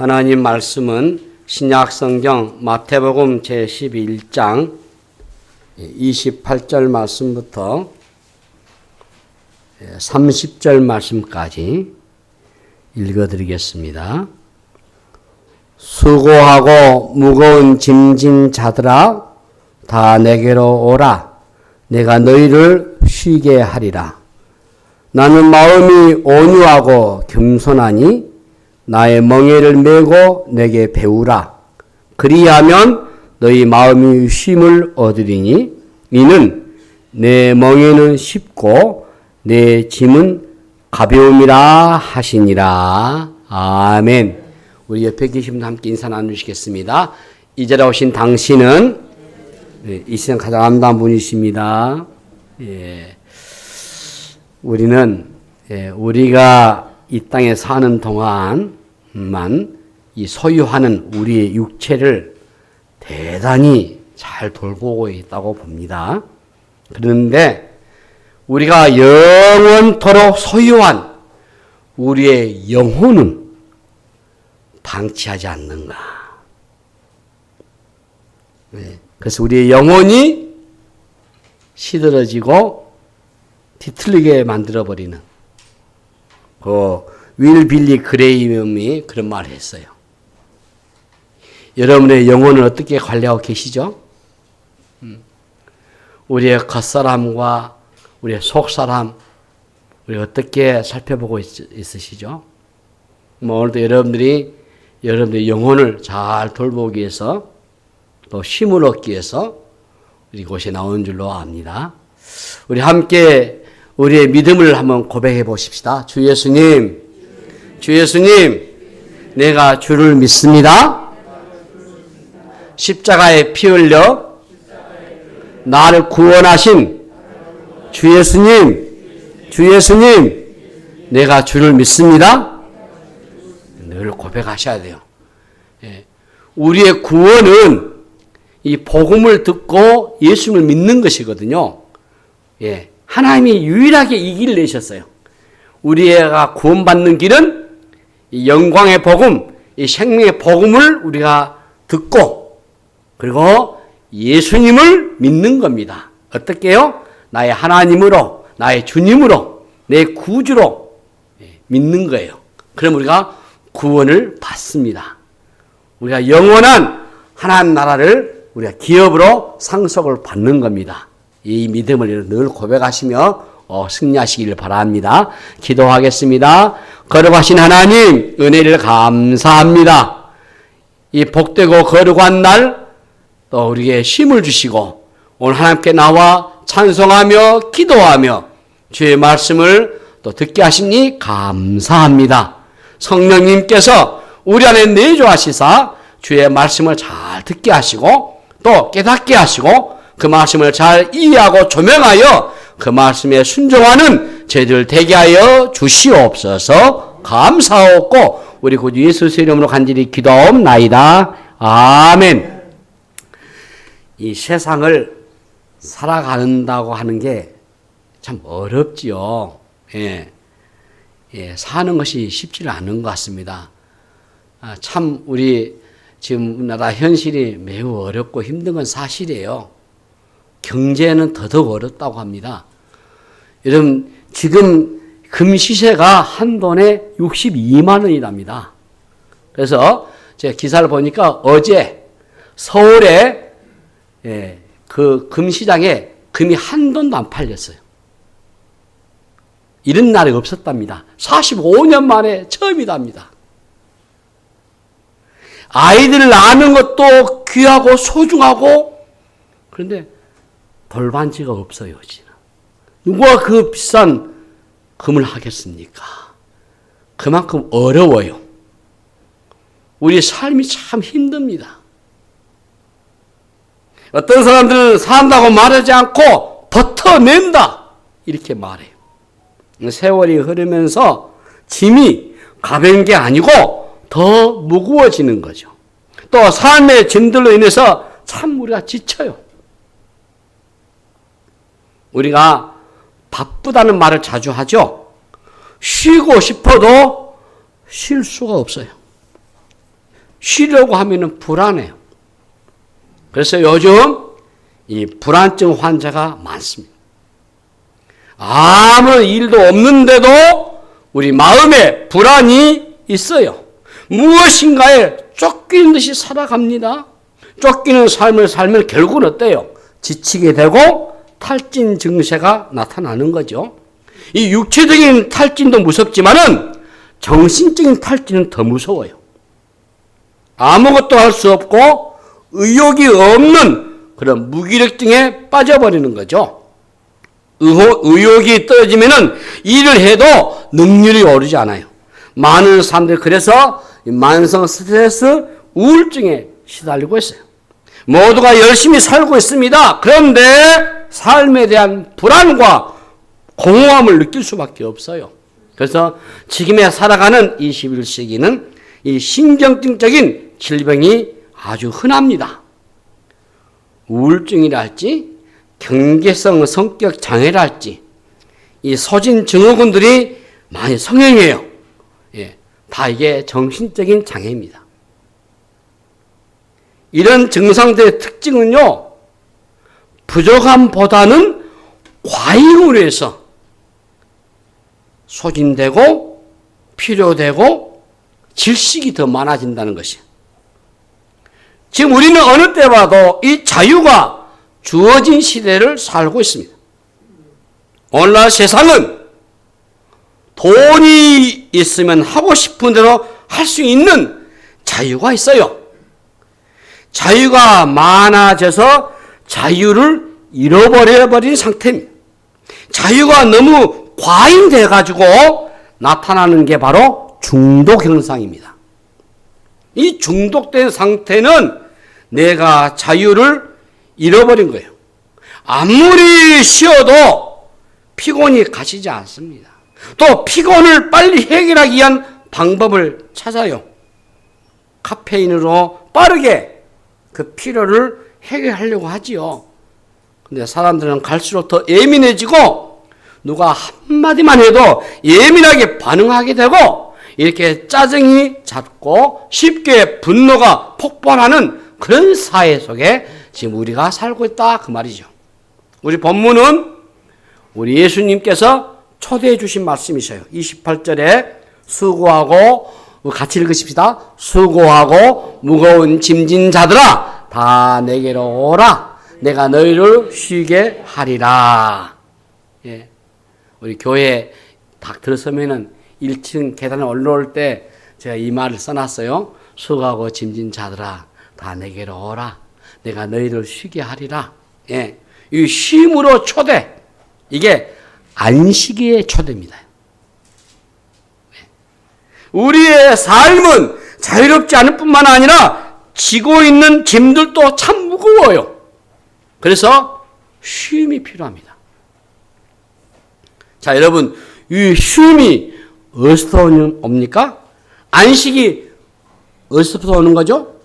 하나님 말씀은 신약성경 마태복음 제11장 28절 말씀부터 30절 말씀까지 읽어드리겠습니다. 수고하고 무거운 짐진 자들아 다 내게로 오라. 내가 너희를 쉬게 하리라. 나는 마음이 온유하고 겸손하니 나의 멍에를 메고 내게 배우라. 그리하면 너희 마음이 쉼을 얻으리니 이는 내 멍에는 쉽고 내 짐은 가벼움이라 하시니라. 아멘. 우리 옆에 계신 분 함께 인사 나누시겠습니다. 이 자리에 오신 당신은 이 세상 가장 아름다운 분이십니다. 우리는 우리가 이 땅에 사는 동안만 이 소유하는 우리의 육체를 대단히 잘 돌보고 있다고 봅니다. 그런데 우리가 영원토록 소유한 우리의 영혼은 방치하지 않는가. 그래서 우리의 영혼이 시들어지고 뒤틀리게 만들어버리는 윌 빌리 그레이엄이 그런 말을 했어요. 여러분의 영혼을 어떻게 관리하고 계시죠? 우리의 겉사람과 우리의 속사람 우리 어떻게 살펴보고 있으시죠? 오늘도 여러분들의 영혼을 잘 돌보기 위해서 또 쉼을 얻기 위해서 이곳에 나온 줄로 압니다. 우리 함께 우리의 믿음을 한번 고백해 보십시다. 주 예수님, 내가 주를 믿습니다. 십자가에 피 흘려 나를 구원하신 주 예수님, 내가 주를 믿습니다. 늘 고백하셔야 돼요. 우리의 구원은 이 복음을 듣고 예수님을 믿는 것이거든요. 하나님이 유일하게 이 길을 내셨어요. 우리가 구원받는 길은 이 영광의 복음, 이 생명의 복음을 우리가 듣고 그리고 예수님을 믿는 겁니다. 어떻게요? 나의 하나님으로, 나의 주님으로, 내 구주로 믿는 거예요. 그럼 우리가 구원을 받습니다. 우리가 영원한 하나님 나라를 우리가 기업으로 상속을 받는 겁니다. 이 믿음을 늘 고백하시며 승리하시기를 바랍니다. 기도하겠습니다. 거룩하신 하나님 은혜를 감사합니다. 이 복되고 거룩한 날 또 우리에게 힘을 주시고 오늘 하나님께 나와 찬송하며 기도하며 주의 말씀을 또 듣게 하시니 감사합니다. 성령님께서 우리 안에 내주하시사 주의 말씀을 잘 듣게 하시고 또 깨닫게 하시고 그 말씀을 잘 이해하고 조명하여 그 말씀에 순종하는 저희들 되게 하여 주시옵소서. 감사하고 우리 구주 예수의 이름으로 간절히 기도하옵나이다. 아멘. 이 세상을 살아간다고 하는 게 참 어렵지요. 사는 것이 쉽지 않은 것 같습니다. 참 우리 지금 나라 현실이 매우 어렵고 힘든 건 사실이에요. 경제는 더더욱 어렵다고 합니다. 여러분 지금 금시세가 한 돈에 62만 원이랍니다. 그래서 제가 기사를 보니까 어제 서울에 그 금시장에 금이 한 돈도 안 팔렸어요. 이런 날이 없었답니다. 45년 만에 처음이답니다. 아이들을 낳는 것도 귀하고 소중하고 그런데 돌반지가 없어요. 누가 그 비싼 금을 하겠습니까? 그만큼 어려워요. 우리 삶이 참 힘듭니다. 어떤 사람들은 산다고 말하지 않고 버텨낸다 이렇게 말해요. 세월이 흐르면서 짐이 가벼운 게 아니고 더 무거워지는 거죠. 또 삶의 짐들로 인해서 참 우리가 지쳐요. 우리가 바쁘다는 말을 자주 하죠. 쉬고 싶어도 쉴 수가 없어요. 쉬려고 하면은 불안해요. 그래서 요즘 이 불안증 환자가 많습니다. 아무런 일도 없는데도 우리 마음에 불안이 있어요. 무엇인가에 쫓기는 듯이 살아갑니다. 쫓기는 삶을 살면 결국은 어때요? 지치게 되고 탈진 증세가 나타나는 거죠. 이 육체적인 탈진도 무섭지만은 정신적인 탈진은 더 무서워요. 아무것도 할 수 없고 의욕이 없는 그런 무기력증에 빠져버리는 거죠. 의욕이 떨어지면은 일을 해도 능률이 오르지 않아요. 많은 사람들이 그래서 만성 스트레스 우울증에 시달리고 있어요. 모두가 열심히 살고 있습니다. 그런데 삶에 대한 불안과 공허함을 느낄 수밖에 없어요. 그래서 지금에 살아가는 21세기는 이 신경증적인 질병이 아주 흔합니다. 우울증이랄지 경계성 성격 장애랄지 이 소진 증후군들이 많이 성행해요. 예, 다 이게 정신적인 장애입니다. 이런 증상들의 특징은요, 부족함보다는 과잉으로 해서 소진되고 필요되고 질식이 더 많아진다는 것이에요. 지금 우리는 어느 때 봐도 이 자유가 주어진 시대를 살고 있습니다. 오늘날 세상은 돈이 있으면 하고 싶은 대로 할 수 있는 자유가 있어요. 자유가 많아져서 자유를 잃어버려버린 상태입니다. 자유가 너무 과잉돼 가지고 나타나는 게 바로 중독 현상입니다. 이 중독된 상태는 내가 자유를 잃어버린 거예요. 아무리 쉬어도 피곤이 가시지 않습니다. 또 피곤을 빨리 해결하기 위한 방법을 찾아요. 카페인으로 빠르게 그 피로를 해결하려고 하지요. 근데 사람들은 갈수록 더 예민해지고 누가 한마디만 해도 예민하게 반응하게 되고 이렇게 짜증이 잦고 쉽게 분노가 폭발하는 그런 사회 속에 지금 우리가 살고 있다 그 말이죠. 우리 본문은 우리 예수님께서 초대해 주신 말씀이셔요. 28절에 수고하고 같이 읽으십시다. 수고하고 무거운 짐진 자들아 다 내게로 오라. 내가 너희를 쉬게 하리라. 예. 우리 교회 딱 들어서면은 1층 계단에 올라올 때 제가 이 말을 써놨어요. 수고하고 짐진 자들아 다 내게로 오라. 내가 너희를 쉬게 하리라. 예. 이 쉼으로 초대. 이게 안식의 초대입니다. 우리의 삶은 자유롭지 않을 뿐만 아니라 지고 있는 짐들도 참 무거워요. 그래서 쉼이 필요합니다. 자, 여러분, 이 쉼이 어디서 옵니까? 안식이 어디서부터 오는 거죠?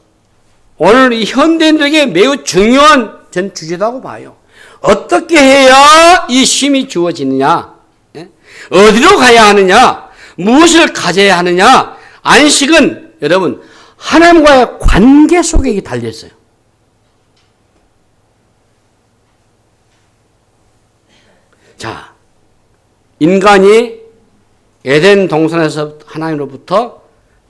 오늘 이 현대인들에게 매우 중요한 전 주제라고 봐요. 어떻게 해야 이 쉼이 주어지느냐? 예? 어디로 가야 하느냐? 무엇을 가져야 하느냐? 안식은 여러분 하나님과의 관계 속에 달려있어요. 자, 인간이 에덴 동산에서 하나님으로부터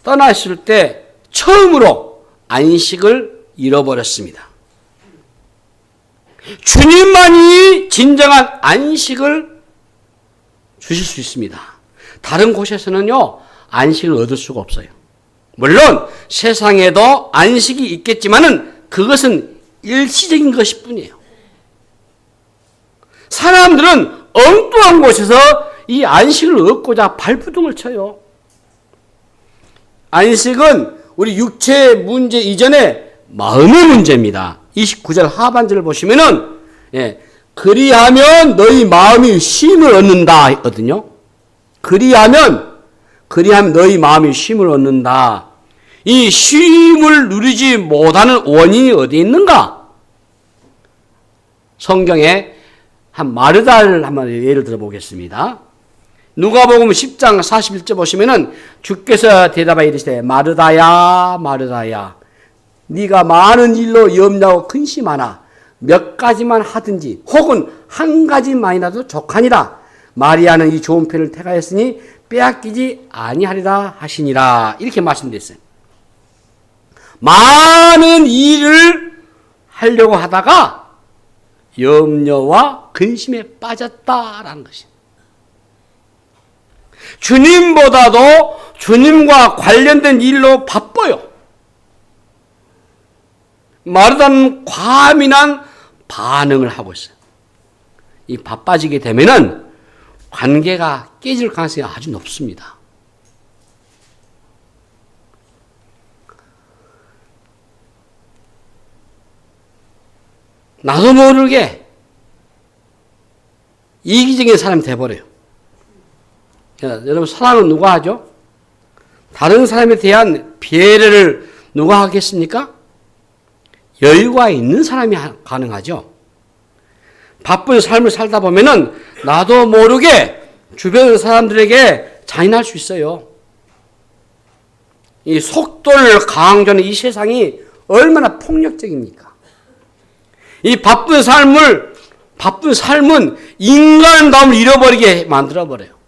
떠났을 때 처음으로 안식을 잃어버렸습니다. 주님만이 진정한 안식을 주실 수 있습니다. 다른 곳에서는요, 안식을 얻을 수가 없어요. 물론 세상에도 안식이 있겠지만은 그것은 일시적인 것일 뿐이에요. 사람들은 엉뚱한 곳에서 이 안식을 얻고자 발부둥을 쳐요. 안식은 우리 육체 문제 이전에 마음의 문제입니다. 29절 하반절을 보시면은, 예, 그리하면 너희 마음이 쉼을 얻는다 했거든요. 그리하면 너희 마음이 쉼을 얻는다. 이 쉼을 누리지 못하는 원인이 어디 있는가? 성경에 한 마르다를 한번 예를 들어보겠습니다. 누가복음 10장 41절 보시면은 주께서 대답하여 이르시되 마르다야 마르다야 네가 많은 일로 염려하고 근심하나 몇 가지만 하든지 혹은 한 가지만이라도 족하니라. 마리아는 이 좋은 편을 택하였으니 빼앗기지 아니하리라 하시니라. 이렇게 말씀드렸어요. 많은 일을 하려고 하다가 염려와 근심에 빠졌다라는 것이에요. 주님보다도 주님과 관련된 일로 바빠요. 마르다는 과민한 반응을 하고 있어요. 이 바빠지게 되면은 관계가 깨질 가능성이 아주 높습니다. 나도 모르게 이기적인 사람이 돼버려요. 여러분, 사랑은 누가 하죠? 다른 사람에 대한 배려를 누가 하겠습니까? 여유가 있는 사람이 가능하죠. 바쁜 삶을 살다 보면은 나도 모르게 주변 사람들에게 잔인할 수 있어요. 이 속도를 강조하는 이 세상이 얼마나 폭력적입니까? 이 바쁜 삶은 인간다움을 잃어버리게 만들어버려요.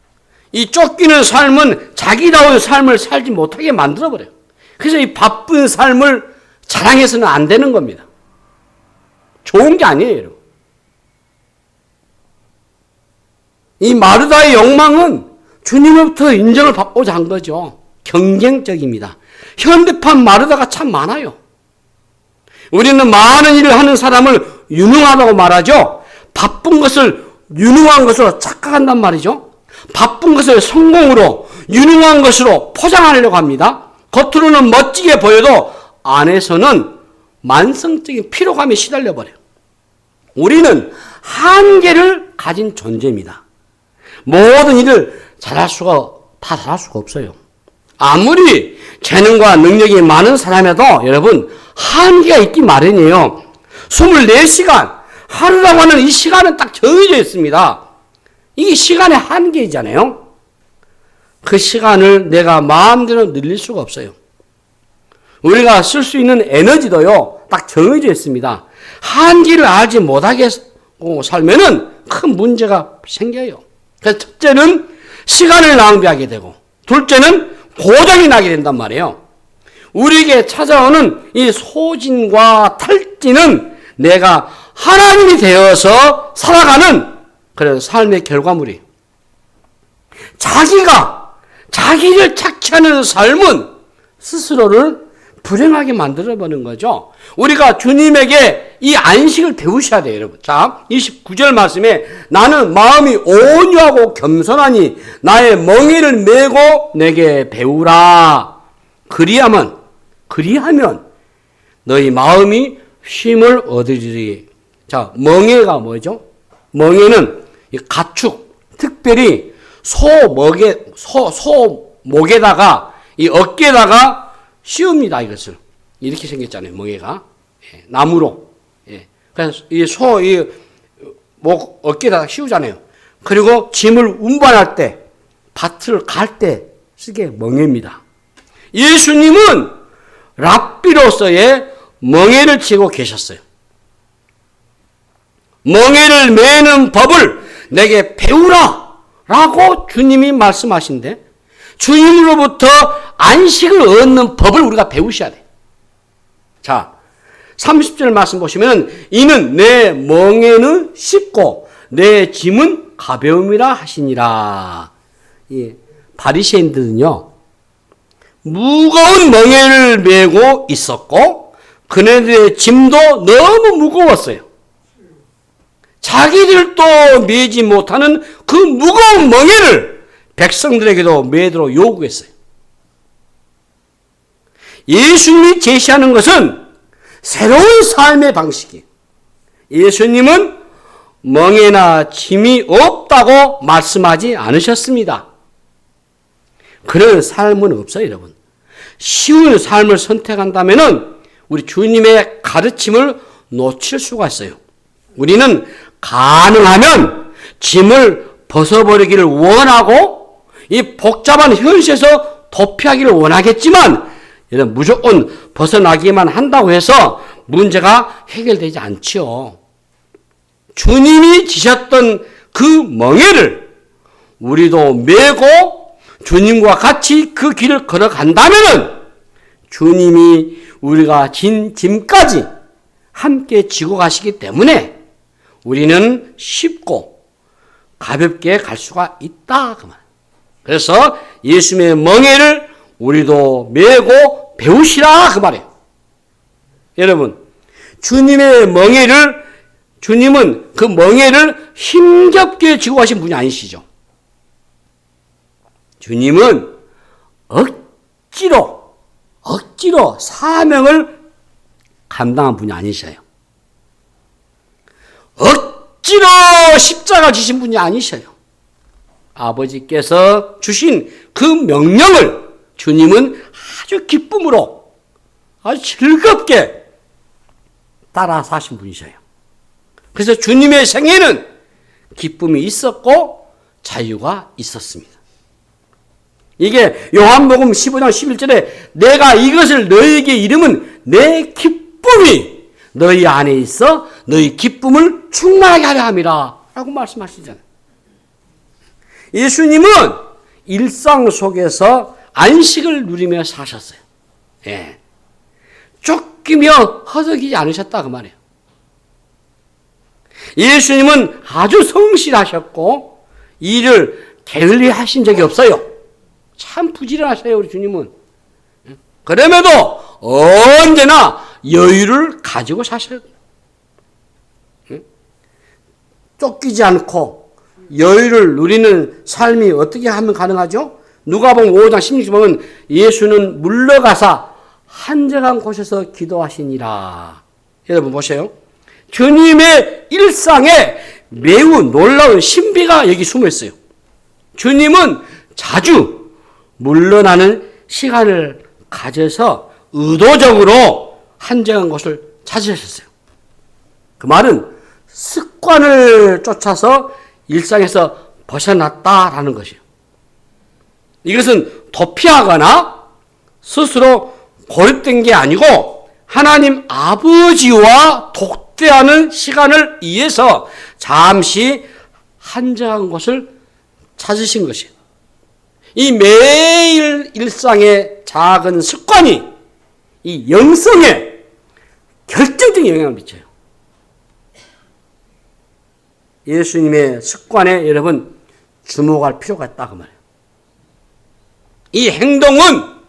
이 쫓기는 삶은 자기다운 삶을 살지 못하게 만들어버려요. 그래서 이 바쁜 삶을 자랑해서는 안 되는 겁니다. 좋은 게 아니에요, 여러분. 이 마르다의 욕망은 주님으로부터 인정을 받고자 한 거죠. 경쟁적입니다. 현대판 마르다가 참 많아요. 우리는 많은 일을 하는 사람을 유능하다고 말하죠. 바쁜 것을 유능한 것으로 착각한단 말이죠. 바쁜 것을 성공으로 유능한 것으로 포장하려고 합니다. 겉으로는 멋지게 보여도 안에서는 만성적인 피로감에 시달려 버려요. 우리는 한계를 가진 존재입니다. 모든 일을 다 잘할 수가 없어요. 아무리 재능과 능력이 많은 사람에도 여러분 한계가 있기 마련이에요. 24시간 하루라고 하는 이 시간은 딱 정해져 있습니다. 이게 시간의 한계이잖아요. 그 시간을 내가 마음대로 늘릴 수가 없어요. 우리가 쓸 수 있는 에너지도요 딱 정해져 있습니다. 한계를 알지 못하게 살면은 큰 문제가 생겨요. 그래서 첫째는 시간을 낭비하게 되고, 둘째는 고장이 나게 된단 말이에요. 우리에게 찾아오는 이 소진과 탈진은 내가 하나님이 되어서 살아가는 그런 삶의 결과물이에요. 자기를 착취하는 삶은 스스로를 불행하게 만들어버리는 거죠. 우리가 주님에게 이 안식을 배우셔야 돼요, 여러분. 자, 29절 말씀에 나는 마음이 온유하고 겸손하니 나의 멍에를 메고 내게 배우라. 그리하면 너희 마음이 쉼을 얻으리리. 자, 멍에가 뭐죠? 멍에는 가축, 특별히 소목에다가 이 어깨에다가 씌웁니다, 이것을. 이렇게 생겼잖아요, 멍에가. 예, 나무로. 예. 그래서 목 어깨에다가 씌우잖아요. 그리고 짐을 운반할 때, 밭을 갈 때 쓰게 멍에입니다. 예수님은 랍비로서의 멍에를 지고 계셨어요. 멍에를 매는 법을 내게 배우라! 라고 주님이 말씀하신데, 주님으로부터 안식을 얻는 법을 우리가 배우셔야 돼요. 자, 30절 말씀 보시면 이는 내 멍에는 쉽고 내 짐은 가벼움이라 하시니라. 예, 바리새인들은요 무거운 멍에를 메고 있었고 그네들의 짐도 너무 무거웠어요. 자기들도 메지 못하는 그 무거운 멍에를 백성들에게도 메도록 요구했어요. 예수님이 제시하는 것은 새로운 삶의 방식이에요. 예수님은 멍에나 짐이 없다고 말씀하지 않으셨습니다. 그런 삶은 없어요, 여러분. 쉬운 삶을 선택한다면 우리 주님의 가르침을 놓칠 수가 있어요. 우리는 가능하면 짐을 벗어버리기를 원하고 이 복잡한 현실에서 도피하기를 원하겠지만 여러분 무조건 벗어나기만 한다고 해서 문제가 해결되지 않지요. 주님이 지셨던 그 멍에를 우리도 메고 주님과 같이 그 길을 걸어간다면 주님이 우리가 진 짐까지 함께 지고 가시기 때문에 우리는 쉽고 가볍게 갈 수가 있다. 그 말. 그래서 예수님의 멍에를 우리도 메고 배우시라 그 말이에요. 여러분, 주님은 그 멍에를 힘겹게 지고 가신 분이 아니시죠. 주님은 억지로 사명을 감당한 분이 아니셔요. 억지로 십자가 지신 분이 아니셔요. 아버지께서 주신 그 명령을 주님은 아주 기쁨으로 아주 즐겁게 따라 사신 분이셔요. 그래서 주님의 생애는 기쁨이 있었고 자유가 있었습니다. 이게 요한복음 15장 11절에 내가 이것을 너희에게 이름은 내 기쁨이 너희 안에 있어 너희 기쁨을 충만하게 하려 함이라 라고 말씀하시잖아요. 예수님은 일상 속에서 안식을 누리며 사셨어요. 예. 쫓기며 허덕이지 않으셨다 그 말이에요. 예수님은 아주 성실하셨고 일을 게을리 하신 적이 없어요. 참 부지런하셔요 우리 주님은. 그럼에도 언제나 여유를 가지고 사셔요. 쫓기지 않고 여유를 누리는 삶이 어떻게 하면 가능하죠? 누가복음 5장 16절 보면 예수는 물러가사 한적한 곳에서 기도하시니라. 여러분 보세요. 주님의 일상에 매우 놀라운 신비가 여기 숨어 있어요. 주님은 자주 물러나는 시간을 가져서 의도적으로 한적한 곳을 찾으셨어요. 그 말은 습관을 쫓아서 일상에서 벗어났다라는 것이에요. 이것은 도피하거나 스스로 고립된 게 아니고 하나님 아버지와 독대하는 시간을 위해서 잠시 한적한 곳을 찾으신 것이에요. 이 매일 일상의 작은 습관이 이 영성에 결정적인 영향을 미쳐요. 예수님의 습관에 여러분 주목할 필요가 있다 그 말이에요. 이 행동은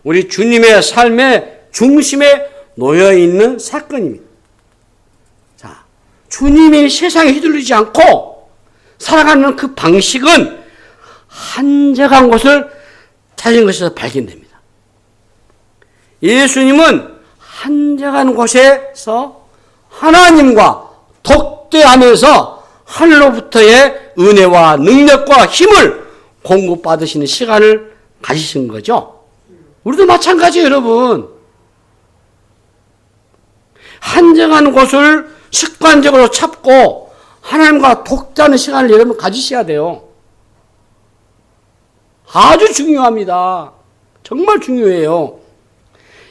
우리 주님의 삶의 중심에 놓여 있는 사건입니다. 자, 주님이 세상에 휘둘리지 않고 살아가는 그 방식은 한적한 곳을 찾은 것에서 발견됩니다. 예수님은 한적한 곳에서 하나님과 독대하면서 하늘로부터의 은혜와 능력과 힘을 공급받으시는 시간을 가지신 거죠. 우리도 마찬가지예요, 여러분. 한적한 곳을 습관적으로 찾고 하나님과 독대하는 시간을 여러분 가지셔야 돼요. 아주 중요합니다. 정말 중요해요.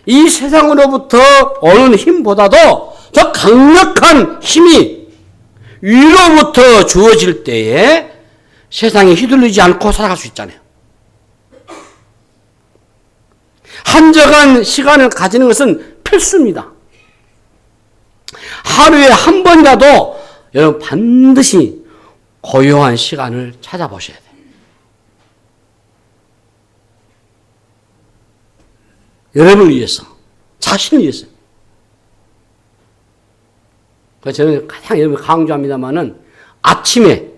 이 세상으로부터 오는 힘보다도 더 강력한 힘이 위로부터 주어질 때에 세상에 휘둘리지 않고 살아갈 수 있잖아요. 한적한 시간을 가지는 것은 필수입니다. 하루에 한 번이라도 여러분 반드시 고요한 시간을 찾아보셔야 돼요. 여러분을 위해서, 자신을 위해서. 그래서 저는 가장 여러분 강조합니다만은 아침에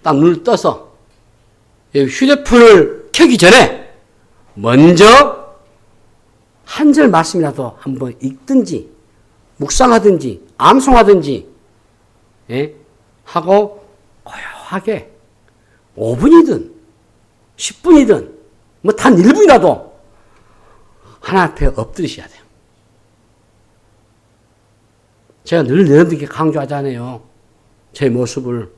딱 눈을 떠서 휴대폰을 켜기 전에 먼저 한 절 말씀이라도 한번 읽든지 묵상하든지 암송하든지 하고 고요하게 5분이든 10분이든 뭐 단 1분이라도 하나 앞에 엎드리셔야 돼요. 제가 늘 여러분들께 강조하잖아요. 제 모습을.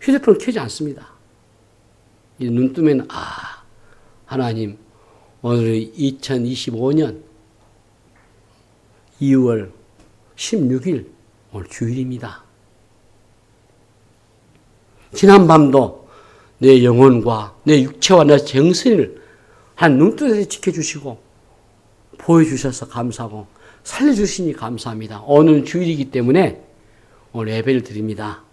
휴대폰을 켜지 않습니다. 눈 뜨면 하나님 오늘 2025년 2월 16일 오늘 주일입니다. 지난밤도 내 영혼과 내 육체와 내 정신을 한 눈뜨에서 지켜주시고 보여주셔서 감사하고 살려주시니 감사합니다. 오늘 주일이기 때문에 오늘 예배를 드립니다.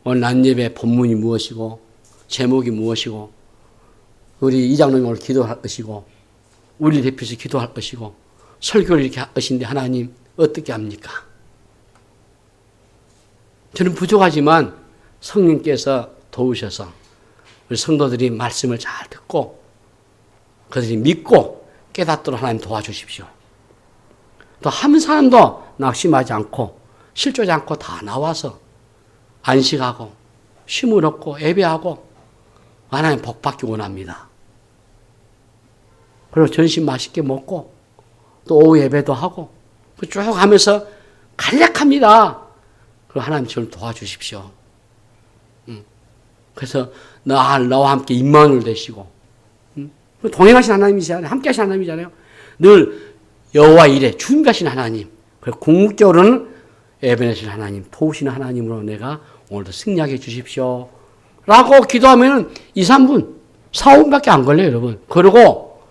오늘 낮예배 본문이 무엇이고 제목이 무엇이고 우리 이장로님 오늘 기도할 것이고 우리 대표에서 기도할 것이고 설교를 이렇게 할 것인데 하나님 어떻게 합니까? 저는 부족하지만 성령께서 도우셔서 우리 성도들이 말씀을 잘 듣고 그들이 믿고 깨닫도록 하나님 도와주십시오. 또 한 사람도 낙심하지 않고 실족하지 않고 다 나와서 안식하고 쉼을 얻고 예배하고 하나님 복받기 원합니다. 그리고 점심 맛있게 먹고 또 오후 예배도 하고 쭉 하면서 간략합니다. 그리고 하나님 저를 도와주십시오. 그래서 나와 함께 임마누엘 되시고 동행하신 하나님이시잖아요. 함께 하신 하나님이잖아요. 늘 여호와 일에 준비하신 하나님. 그리고 궁극적으로는 예배내신 하나님, 도우시는 하나님으로 내가 오늘도 승리하게 해주십시오. 라고 기도하면 2, 3분, 4, 5분밖에 안 걸려요, 여러분. 그리고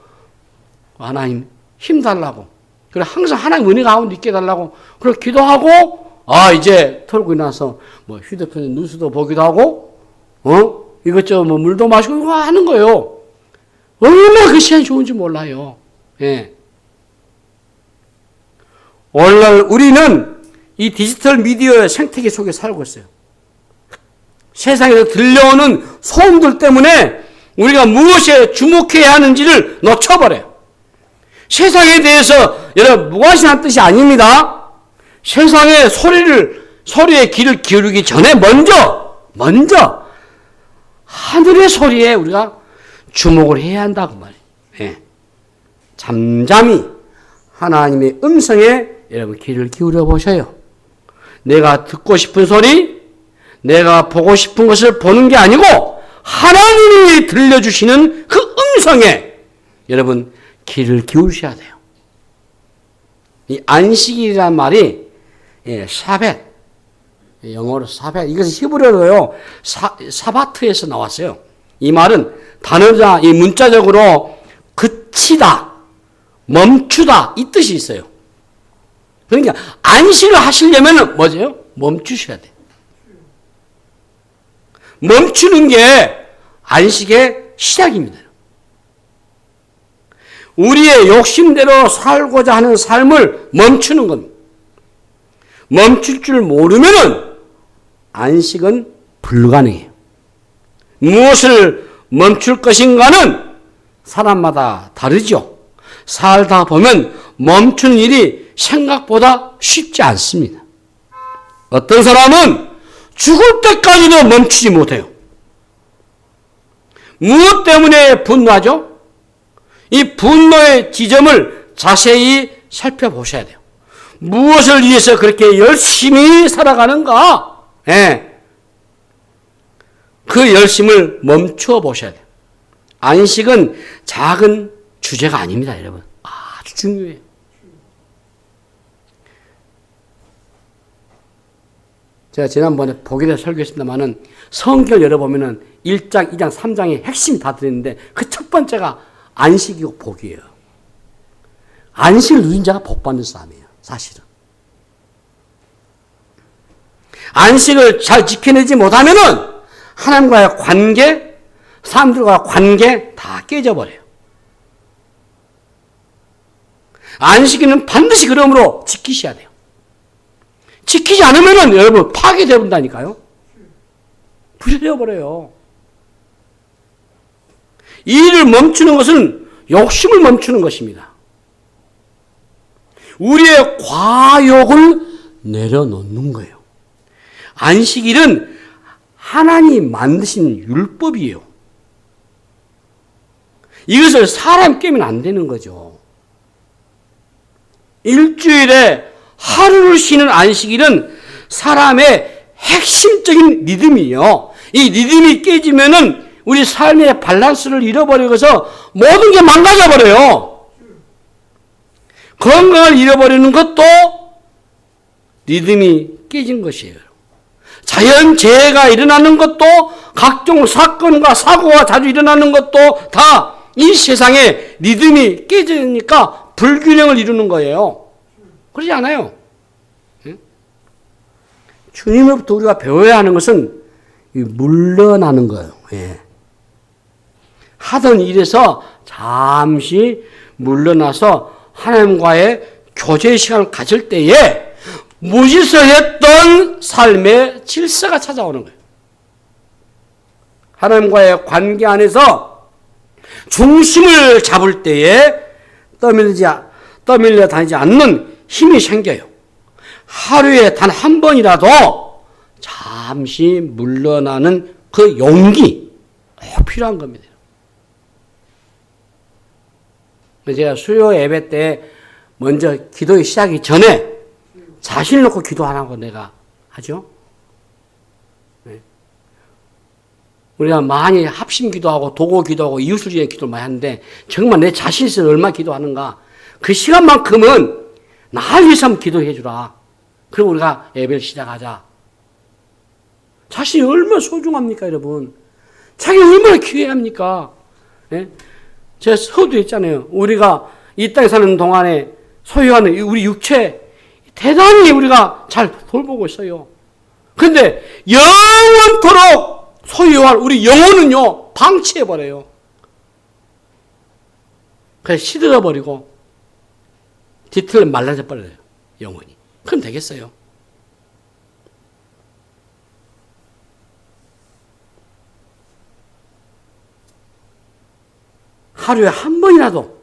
하나님 힘달라고. 그리고 항상 하나님 은혜 가운데 있게 해달라고. 그리고 기도하고, 이제 털고 일어나서 뭐 휴대폰에 뉴스도 보기도 하고, 이것저것 뭐 물도 마시고 이거 하는 거예요. 얼마나 그 시간이 좋은지 몰라요. 예. 오늘날 우리는 이 디지털 미디어의 생태계 속에 살고 있어요. 세상에서 들려오는 소음들 때문에 우리가 무엇에 주목해야 하는지를 놓쳐버려요. 세상에 대해서 여러분 무관심한 뜻이 아닙니다. 세상의 소리에 귀를 기울이기 전에 먼저 하늘의 소리에 우리가 주목을 해야 한다고 말이에요. 예. 잠잠히 하나님의 음성에 여러분 귀를 기울여 보셔요. 내가 듣고 싶은 소리, 내가 보고 싶은 것을 보는 게 아니고 하나님이 들려주시는 그 음성에 여러분 귀를 기울이셔야 돼요. 이 안식이라는 말이 샤벳, 영어로 샤벳, 이것은 히브리어로요 사바트에서 나왔어요. 이 말은 단어자, 이 문자적으로 그치다, 멈추다 이 뜻이 있어요. 그러니까 안식을 하시려면 뭐죠? 멈추셔야 돼요. 멈추는 게 안식의 시작입니다. 우리의 욕심대로 살고자 하는 삶을 멈추는 겁니다. 멈출 줄 모르면 안식은 불가능해요. 무엇을 멈출 것인가는 사람마다 다르죠. 살다 보면 멈추는 일이 생각보다 쉽지 않습니다. 어떤 사람은 죽을 때까지도 멈추지 못해요. 무엇 때문에 분노하죠? 이 분노의 지점을 자세히 살펴보셔야 돼요. 무엇을 위해서 그렇게 열심히 살아가는가? 그 열심을 멈추어 보셔야 돼요. 안식은 작은 주제가 아닙니다, 여러분. 아주 중요해요. 제가 지난번에 보기를 설교했습니다만은 성경 열어보면은 1장, 2장, 3장의 핵심이 다 들어있는데 그 첫 번째가 안식이고 복이에요. 안식을 누린 자가 복받는 사람이에요, 사실은. 안식을 잘 지켜내지 못하면은 하나님과의 관계, 사람들과의 관계 다 깨져버려요. 안식일은 반드시 그러므로 지키셔야 돼요. 지키지 않으면은 여러분 파괴되어 본다니까요. 부셔져 버려요. 이 일을 멈추는 것은 욕심을 멈추는 것입니다. 우리의 과욕을 내려놓는 거예요. 안식일은 하나님 만드신 율법이에요. 이것을 사람 깨면 안 되는 거죠. 일주일에 하루를 쉬는 안식일은 사람의 핵심적인 리듬이요. 이 리듬이 깨지면은 우리 삶의 밸런스를 잃어버리고서 모든 게 망가져 버려요. 건강을 잃어버리는 것도 리듬이 깨진 것이에요. 자연재해가 일어나는 것도, 각종 사건과 사고가 자주 일어나는 것도 다 이 세상에 리듬이 깨지니까 불균형을 이루는 거예요. 그러지 않아요? 주님으로부터 우리가 배워야 하는 것은 물러나는 거예요. 예. 하던 일에서 잠시 물러나서 하나님과의 교제 시간을 가질 때에 무질서했던 삶의 질서가 찾아오는 거예요. 하나님과의 관계 안에서 중심을 잡을 때에 떠밀려 다니지 않는 힘이 생겨요. 하루에 단 한 번이라도 잠시 물러나는 그 용기 필요한 겁니다. 제가 수요 예배 때 먼저 기도의 시작이 전에 자신을 놓고 기도하라고 내가 하죠. 우리가 많이 합심 기도하고 도고 기도하고 이웃을 위해 기도를 많이 하는데 정말 내 자신을 위해서 얼마나 기도하는가. 그 시간만큼은 나를 위해서 한번 기도해 주라. 그리고 우리가 예배를 시작하자. 자신이 얼마나 소중합니까, 여러분? 자기가 얼마나 귀해합니까? 예? 제가 서두에 있잖아요. 우리가 이 땅에 사는 동안에 소유하는 우리 육체 대단히 우리가 잘 돌보고 있어요. 그런데 영원토록 소유할 우리 영혼은요, 방치해버려요. 그래서 시들어버리고 뒤틀려 말라져 버려요, 영혼이. 그럼 되겠어요? 하루에 한 번이라도,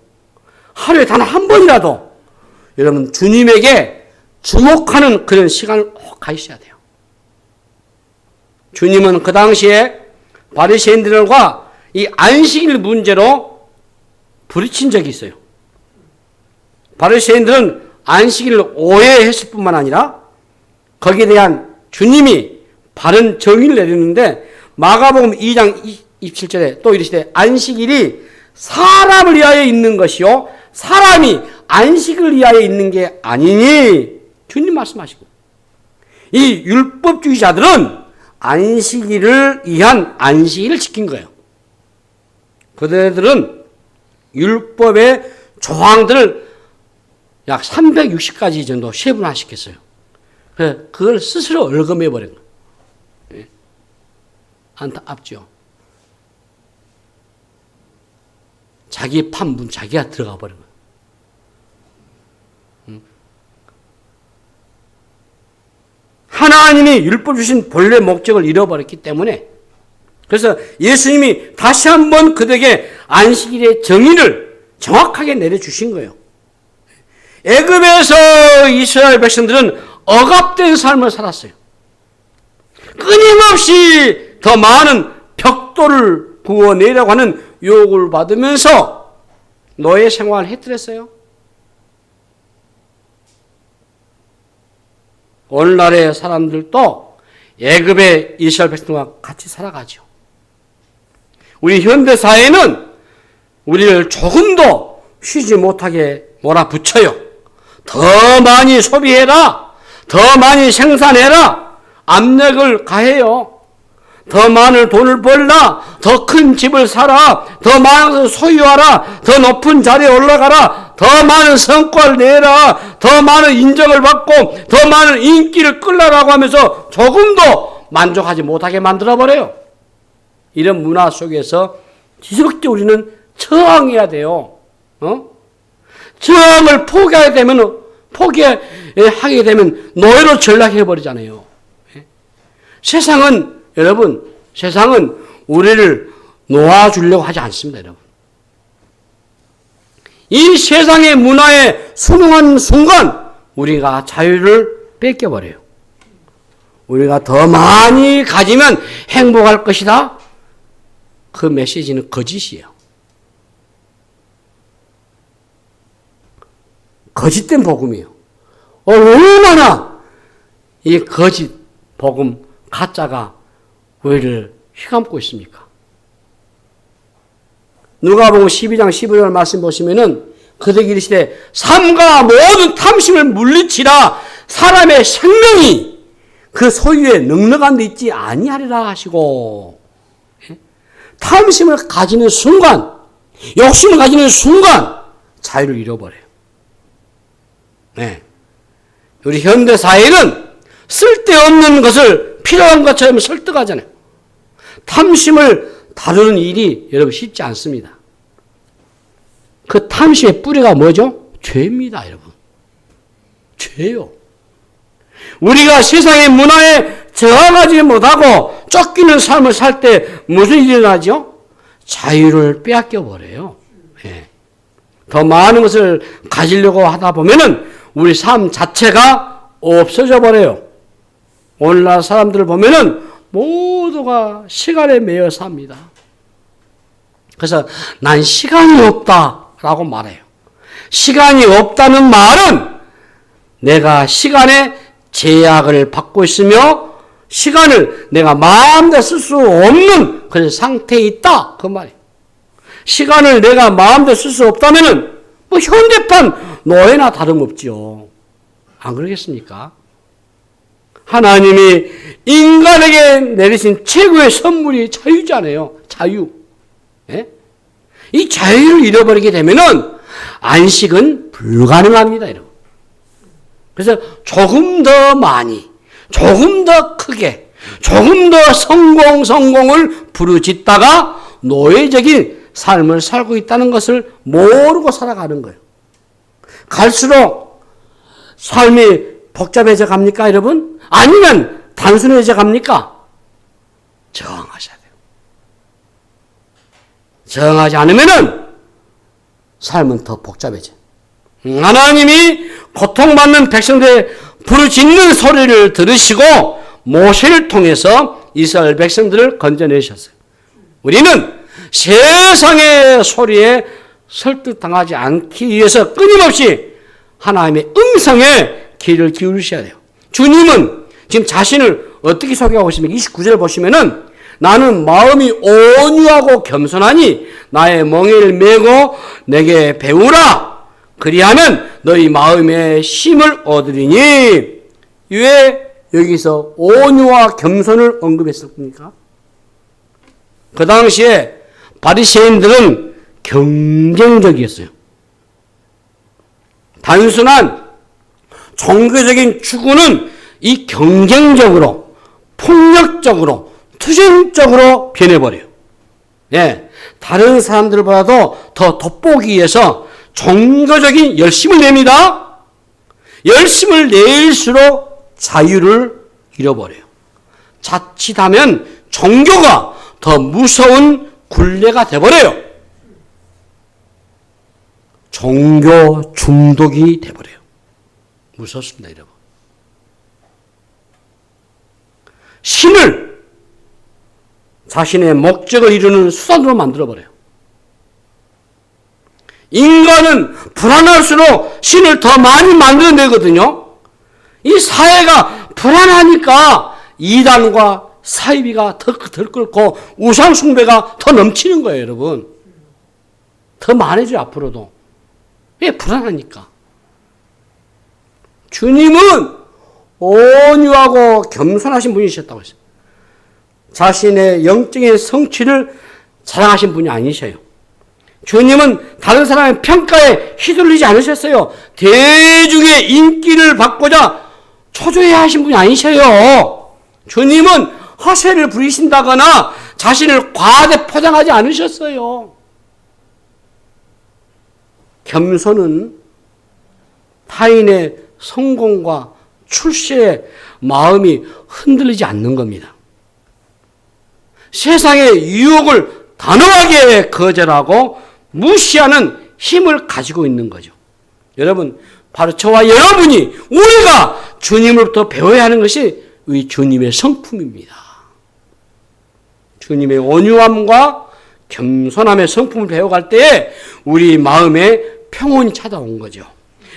하루에 단 한 번이라도 여러분 주님에게 주목하는 그런 시간을 꼭 가지셔야 돼요. 주님은 그 당시에 바리새인들과 이 안식일 문제로 부딪힌 적이 있어요. 바리새인들은 안식일을 오해했을 뿐만 아니라 거기에 대한 주님이 바른 정의를 내리는데 마가복음 2장 27절에 또 이르시되 안식일이 사람을 위하여 있는 것이요 사람이 안식을 위하여 있는 게 아니니 주님 말씀하시고 이 율법주의자들은 안식일을 위한 안식일을 지킨 거예요. 그들은 율법의 조항들을 약 360가지 정도 세분화시켰어요. 그래서 그걸 스스로 얼검해버린 거예요. 안타깝죠. 자기 판문 자기가 들어가 버린 거예요. 하나님이 율법 주신 본래 목적을 잃어버렸기 때문에 그래서 예수님이 다시 한번 그들에게 안식일의 정의를 정확하게 내려주신 거예요. 애굽에서 이스라엘 백성들은 억압된 삶을 살았어요. 끊임없이 더 많은 벽돌을 구워내려고 하는 요구를 받으면서 노예 생활을 했더랬어요. 오늘날의 사람들도 애굽의 이스라엘 백성과 같이 살아가죠. 우리 현대사회는 우리를 조금도 쉬지 못하게 몰아붙여요. 더 많이 소비해라. 더 많이 생산해라. 압력을 가해요. 더 많은 돈을 벌라. 더 큰 집을 사라. 더 많은 것을 소유하라. 더 높은 자리에 올라가라. 더 많은 성과를 내라. 더 많은 인정을 받고 더 많은 인기를 끌라라고 하면서 조금도 만족하지 못하게 만들어버려요. 이런 문화 속에서 지속적으로 우리는 저항해야 돼요. 저항을 포기하게 되면 노예로 전락해버리잖아요. 세상은 여러분, 세상은 우리를 놓아주려고 하지 않습니다, 여러분. 이 세상의 문화에 순응한 순간 우리가 자유를 뺏겨버려요. 우리가 더 많이 가지면 행복할 것이다. 그 메시지는 거짓이에요. 거짓된 복음이에요. 얼마나 이 거짓 복음 가짜가 우리를 휘감고 있습니까? 누가복음 12장 15절 말씀 보시면은 그들이 이르시되 삼가 모든 탐심을 물리치라 사람의 생명이 그 소유에 넉넉한 데 있지 아니하리라 하시고, 탐심을 가지는 순간, 욕심을 가지는 순간 자유를 잃어버려요. 네. 우리 현대 사회는 쓸데없는 것을 필요한 것처럼 설득하잖아요. 탐심을 다루는 일이 여러분 쉽지 않습니다. 그 탐심의 뿌리가 뭐죠? 죄입니다, 여러분. 죄요. 우리가 세상의 문화에 저항하지 못하고 쫓기는 삶을 살 때 무슨 일이 일어나죠? 자유를 빼앗겨 버려요. 예. 더 많은 것을 가지려고 하다 보면은 우리 삶 자체가 없어져 버려요. 오늘날 사람들을 보면은 모두가 시간에 매여 삽니다. 그래서 난 시간이 없다라고 말해요. 시간이 없다는 말은 내가 시간에 제약을 받고 있으며 시간을 내가 마음대로 쓸 수 없는 그런 상태에 있다, 그 말이에요. 시간을 내가 마음대로 쓸 수 없다면은 뭐 현대판 노예나 다름없지요. 안 그러겠습니까? 하나님이 인간에게 내리신 최고의 선물이 자유잖아요. 자유. 예? 이 자유를 잃어버리게 되면은 안식은 불가능합니다, 여러분. 그래서 조금 더 많이, 조금 더 크게, 조금 더 성공을 부르짖다가 노예적인 삶을 살고 있다는 것을 모르고 살아가는 거예요. 갈수록 삶이 복잡해져 갑니까, 여러분? 아니면 단순해져 갑니까? 저항하셔야 돼요. 저항하지 않으면은 삶은 더 복잡해져. 하나님이 고통받는 백성들의 부르짖는 소리를 들으시고 모세를 통해서 이스라엘 백성들을 건져내셨어요. 우리는 세상의 소리에 설득당하지 않기 위해서 끊임없이 하나님의 음성에 귀를 기울이셔야 돼요. 주님은 지금 자신을 어떻게 소개하고 있습니까? 29절 보시면은 나는 마음이 온유하고 겸손하니 나의 멍에를 메고 내게 배우라. 그리하면 너희 마음의 쉼을 얻으리니. 왜 여기서 온유와 겸손을 언급했습니까? 그 당시에 바리새인들은 경쟁적이었어요. 단순한 종교적인 추구는 이 경쟁적으로, 폭력적으로, 투쟁적으로 변해버려요. 예, 다른 사람들보다도 더 돋보기 위해서 종교적인 열심을 냅니다. 열심을 낼수록 자유를 잃어버려요. 자칫하면 종교가 더 무서운 굴레가 돼버려요. 종교 중독이 돼버려요. 무섭습니다, 여러분. 신을 자신의 목적을 이루는 수단으로 만들어버려요. 인간은 불안할수록 신을 더 많이 만들어내거든요. 이 사회가 불안하니까 이단과 사이비가 더 끓고 우상숭배가 더 넘치는 거예요, 여러분. 더 많아져요, 앞으로도. 왜? 불안하니까. 주님은 온유하고 겸손하신 분이셨다고 했어요. 자신의 영적인 성취를 자랑하신 분이 아니셔요. 주님은 다른 사람의 평가에 휘둘리지 않으셨어요. 대중의 인기를 받고자 초조해야 하신 분이 아니셔요. 주님은 허세를 부리신다거나 자신을 과대 포장하지 않으셨어요. 겸손은 타인의 성공과 출세에 마음이 흔들리지 않는 겁니다. 세상의 유혹을 단호하게 거절하고 무시하는 힘을 가지고 있는 거죠. 여러분, 바로 저와 여러분이 우리가 주님으로부터 배워야 하는 것이 우리 주님의 성품입니다. 주님의 온유함과 겸손함의 성품을 배워갈 때에 우리 마음에 평온이 찾아온 거죠.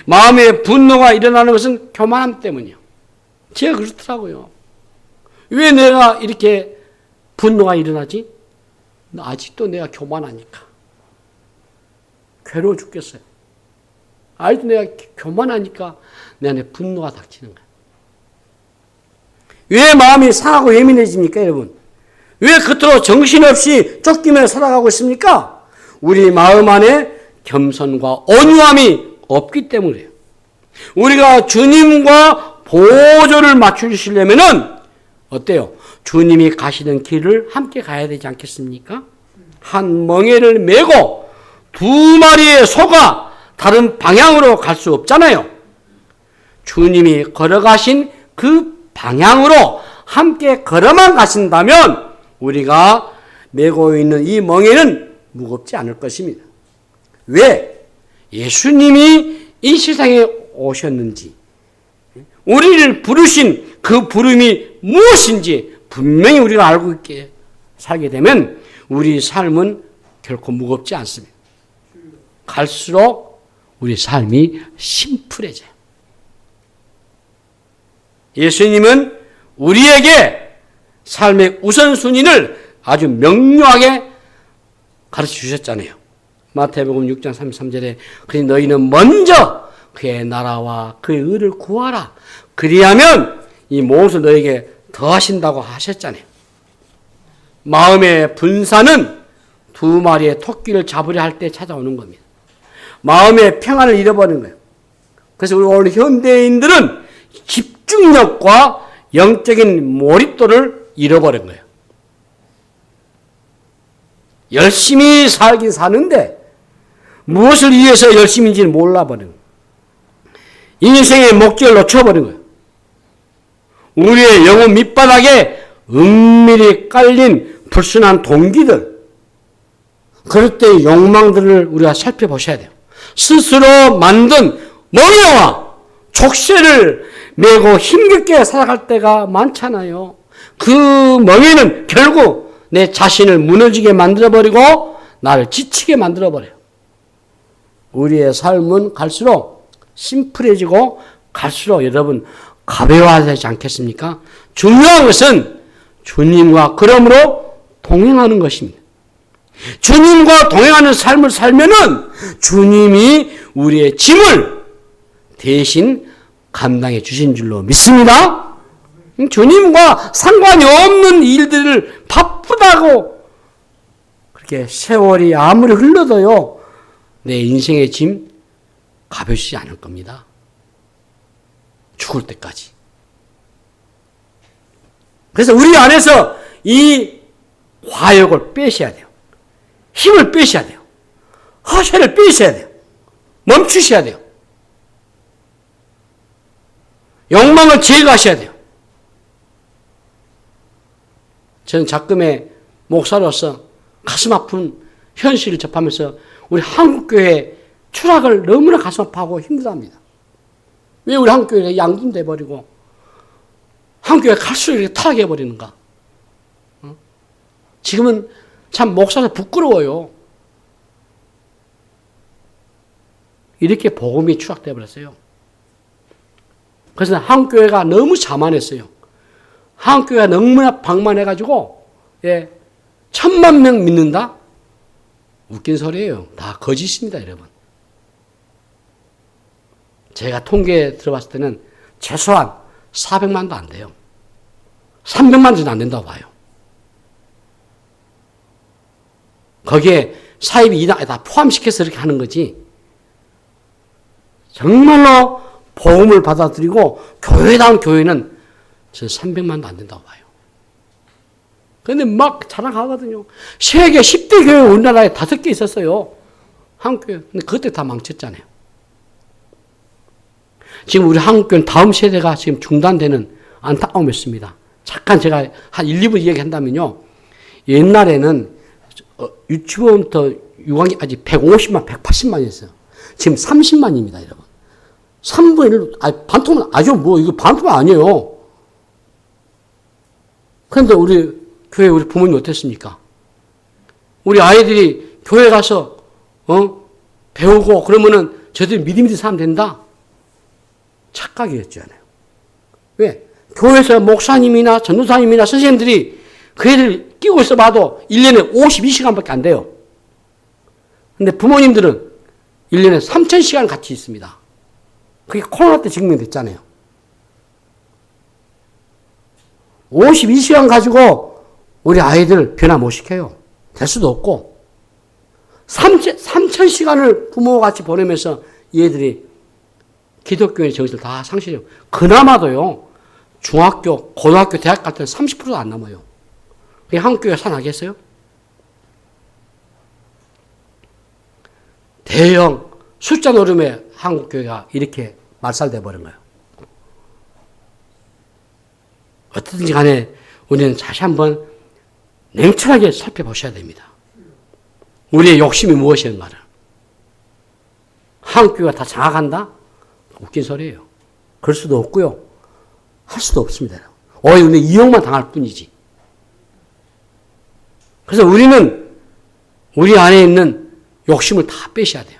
마음에 분노가 일어나는 것은 교만함 때문이요. 제가 그렇더라고요. 왜 내가 이렇게 분노가 일어나지? 아직도 내가 교만하니까. 괴로워 죽겠어요. 아직도 내가 교만하니까 내 안에 분노가 닥치는 거예요. 왜 마음이 상하고 예민해집니까, 여러분? 왜 겉으로 정신없이 쫓기며 살아가고 있습니까? 우리 마음 안에 겸손과 온유함이 없기 때문이에요. 우리가 주님과 보조를 맞추시려면은 어때요? 주님이 가시는 길을 함께 가야 되지 않겠습니까? 한 멍에를 메고 두 마리의 소가 다른 방향으로 갈 수 없잖아요. 주님이 걸어가신 그 방향으로 함께 걸어만 가신다면 우리가 메고 있는 이 멍에는 무겁지 않을 것입니다. 왜? 예수님이 이 세상에 오셨는지, 우리를 부르신 그 부름이 무엇인지 분명히 우리가 알고 있게 살게 되면 우리 삶은 결코 무겁지 않습니다. 갈수록 우리 삶이 심플해져요. 예수님은 우리에게 삶의 우선순위를 아주 명료하게 가르쳐 주셨잖아요. 마태복음 6장 33절에 그러니 너희는 먼저 그의 나라와 그의 의를 구하라. 그리하면 이 모든 너에게 더하신다고 하셨잖아요. 마음의 분산은 두 마리의 토끼를 잡으려 할 때 찾아오는 겁니다. 마음의 평안을 잃어버리는 거예요. 그래서 우리 오늘 현대인들은 집중력과 영적인 몰입도를 잃어버린 거예요. 열심히 살긴 사는데 무엇을 위해서 열심인지는 몰라버린 거예요. 인생의 목적을 놓쳐버린 거예요. 우리의 영혼 밑바닥에 은밀히 깔린 불순한 동기들, 그럴 때의 욕망들을 우리가 살펴보셔야 돼요. 스스로 만든 멍에와 족쇄를 메고 힘겹게 살아갈 때가 많잖아요. 그 멍에는 결국 내 자신을 무너지게 만들어버리고 나를 지치게 만들어버려요. 우리의 삶은 갈수록 심플해지고 갈수록 여러분 가벼워지지 않겠습니까? 중요한 것은 주님과 그러므로 동행하는 것입니다. 주님과 동행하는 삶을 살면은 주님이 우리의 짐을 대신 감당해 주신 줄로 믿습니다. 주님과 상관이 없는 일들을 바쁘다고 그렇게 세월이 아무리 흘러도요, 내 인생의 짐 가벼우시지 않을 겁니다. 죽을 때까지. 그래서 우리 안에서 이 화욕을 빼셔야 돼요. 힘을 빼셔야 돼요. 허세를 빼셔야 돼요. 멈추셔야 돼요. 욕망을 제거하셔야 돼요. 저는 작금의 목사로서 가슴 아픈 현실을 접하면서 우리 한국교회 추락을 너무나 가슴 아파하고 힘들어합니다. 왜 우리 한국교회가 양분돼버리고 한국교회가 갈수록 이렇게 타락해버리는가? 지금은 참 목사도 부끄러워요. 이렇게 복음이 추락돼버렸어요. 그래서 한국교회가 너무 자만했어요. 한국교회가 너무나 방만해가지고 1000만 명 믿는다? 웃긴 소리예요. 다 거짓입니다, 여러분. 제가 통계 들어봤을 때는 최소한 400만도 안 돼요. 300만도 안 된다고 봐요. 거기에 사입이 이당 다 포함시켜서 이렇게 하는 거지. 정말로 복음을 받아들이고 교회다운 교회는 저는 300만도 안 된다고 봐요. 그런데 막 자랑하거든요. 세계 10대 교회 우리나라에 5개 있었어요. 한국교회. 근데 그때 다 망쳤잖아요. 지금 우리 한국교회는 다음 세대가 지금 중단되는 안타까움이 있습니다. 잠깐 제가 한 1, 2분 이야기한다면요. 옛날에는 유치원부터 6학년 아직 150만, 180만이었어요. 지금 30만입니다, 여러분. 3분의 1, 반통은 아주 이거 반통은 아니에요. 그런데 우리 교회 우리 부모님 어땠습니까? 우리 아이들이 교회 가서 배우고 그러면은 저들이 믿음이 사람 된다? 착각이었잖아요. 왜? 교회에서 목사님이나 전도사님이나 선생님들이 그 애들 끼고 있어 봐도 1년에 52시간밖에 안 돼요. 근데 부모님들은 1년에 3,000시간 같이 있습니다. 그게 코로나 때 증명됐잖아요. 52시간 가지고 우리 아이들 변화 못 시켜요. 될 수도 없고. 3,000시간을 부모와 같이 보내면서 얘들이 기독교의 정신을 다 상실해요. 그나마도요, 중학교, 고등학교, 대학 갈 때는 30%도 안 남아요. 그게 한국교회가 살아나겠어요? 대형 숫자 노름에 한국교회가 이렇게 말살돼 버린 거예요. 어떻든지 간에 우리는 다시 한번 냉철하게 살펴보셔야 됩니다. 우리의 욕심이 무엇인가를. 한국교회가 다 장악한다? 웃긴 소리예요. 그럴 수도 없고요. 할 수도 없습니다. 우리는 이용만 당할 뿐이지. 그래서 우리는 우리 안에 있는 욕심을 다 빼셔야 돼요.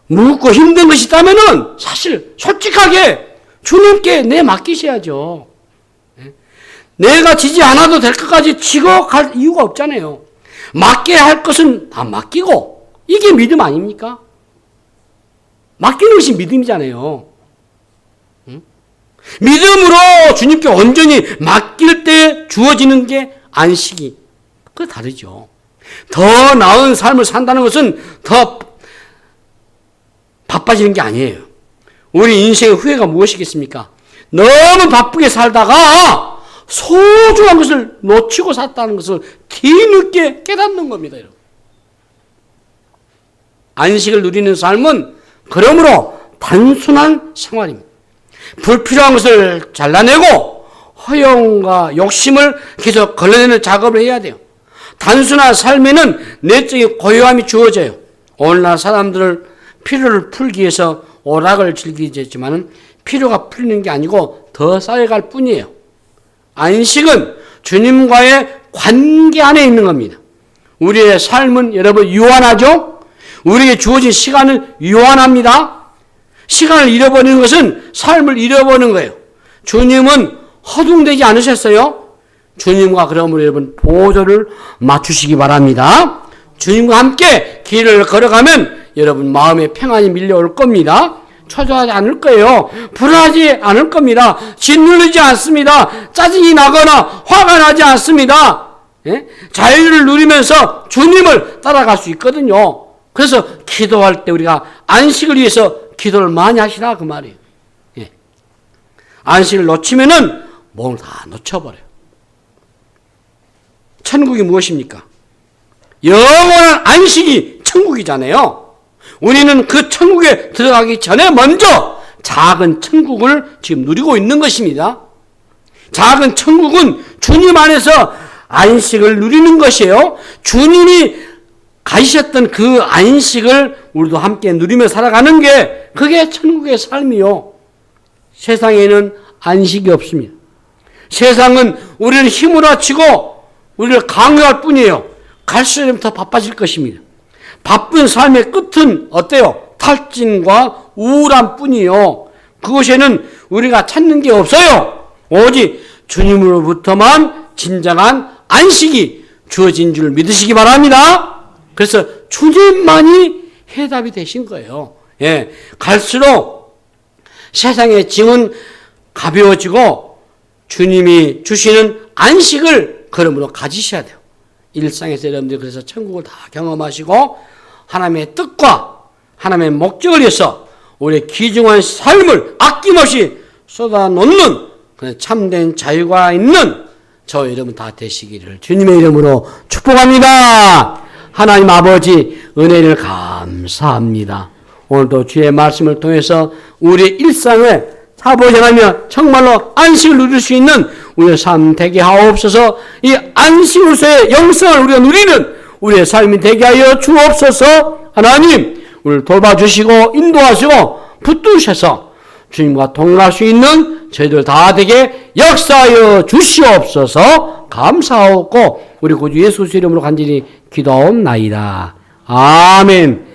무겁고 힘든 것이 있다면은 사실 솔직하게 주님께 내 맡기셔야죠. 내가 지지 않아도 될 것까지 지고 갈 이유가 없잖아요. 맡겨야 할 것은 다 맡기고, 이게 믿음 아닙니까? 맡기는 것이 믿음이잖아요. 믿음으로 주님께 온전히 맡길 때 주어지는 게 안식이. 그거 다르죠. 더 나은 삶을 산다는 것은 더 바빠지는 게 아니에요. 우리 인생의 후회가 무엇이겠습니까? 너무 바쁘게 살다가 소중한 것을 놓치고 샀다는 것을 뒤늦게 깨닫는 겁니다. 여러분. 안식을 누리는 삶은 그러므로 단순한 생활입니다. 불필요한 것을 잘라내고 허영과 욕심을 계속 걸러내는 작업을 해야 돼요. 단순한 삶에는 내적인 고요함이 주어져요. 오늘날 사람들을 피로를 풀기 위해서 오락을 즐기지만 피로가 풀리는 게 아니고 더 쌓여갈 뿐이에요. 안식은 주님과의 관계 안에 있는 겁니다. 우리의 삶은 여러분 유한하죠? 우리에게 주어진 시간은 유한합니다. 시간을 잃어버리는 것은 삶을 잃어버리는 거예요. 주님은 허둥대지 않으셨어요? 주님과 그러므로 여러분 보조를 맞추시기 바랍니다. 주님과 함께 길을 걸어가면 여러분 마음에 평안이 밀려올 겁니다. 초조하지 않을 거예요. 불안하지 않을 겁니다. 짓누르지 않습니다. 짜증이 나거나 화가 나지 않습니다. 예? 자유를 누리면서 주님을 따라갈 수 있거든요. 그래서 기도할 때 우리가 안식을 위해서 기도를 많이 하시라 그 말이에요. 예. 안식을 놓치면은 몸을 다 놓쳐버려요. 천국이 무엇입니까? 영원한 안식이 천국이잖아요. 우리는 그 천국에 들어가기 전에 먼저 작은 천국을 지금 누리고 있는 것입니다. 작은 천국은 주님 안에서 안식을 누리는 것이에요. 주님이 가지셨던 그 안식을 우리도 함께 누리며 살아가는 게 그게 천국의 삶이요. 세상에는 안식이 없습니다. 세상은 우리를 힘으로 합치고 우리를 강요할 뿐이에요. 갈수록 더 바빠질 것입니다. 바쁜 삶의 끝은 어때요? 탈진과 우울함 뿐이요. 그곳에는 우리가 찾는 게 없어요. 오직 주님으로부터만 진정한 안식이 주어진 줄 믿으시기 바랍니다. 그래서 주님만이 해답이 되신 거예요. 예, 갈수록 세상의 짐은 가벼워지고 주님이 주시는 안식을 그러므로 가지셔야 돼요. 일상에서 여러분들 그래서 천국을 다 경험하시고 하나님의 뜻과 하나님의 목적을 위해서 우리의 귀중한 삶을 아낌없이 쏟아놓는 참된 자유가 있는 저 여러분 다 되시기를 주님의 이름으로 축복합니다. 하나님 아버지 은혜를 감사합니다. 오늘도 주의 말씀을 통해서 우리의 일상을 사보전하며 정말로 안식을 누릴 수 있는 우리의 삶 되게 하옵소서. 이 안식으로서의 영성을 우리가 누리는 우리의 삶이 되게 하여 주옵소서. 하나님 우리를 돌봐주시고 인도하시고 붙드셔서 주님과 동행할 수 있는 저희들 다 되게 역사하여 주시옵소서. 감사하고 우리 구주 예수 이름으로 간절히 기도하옵나이다. 아멘.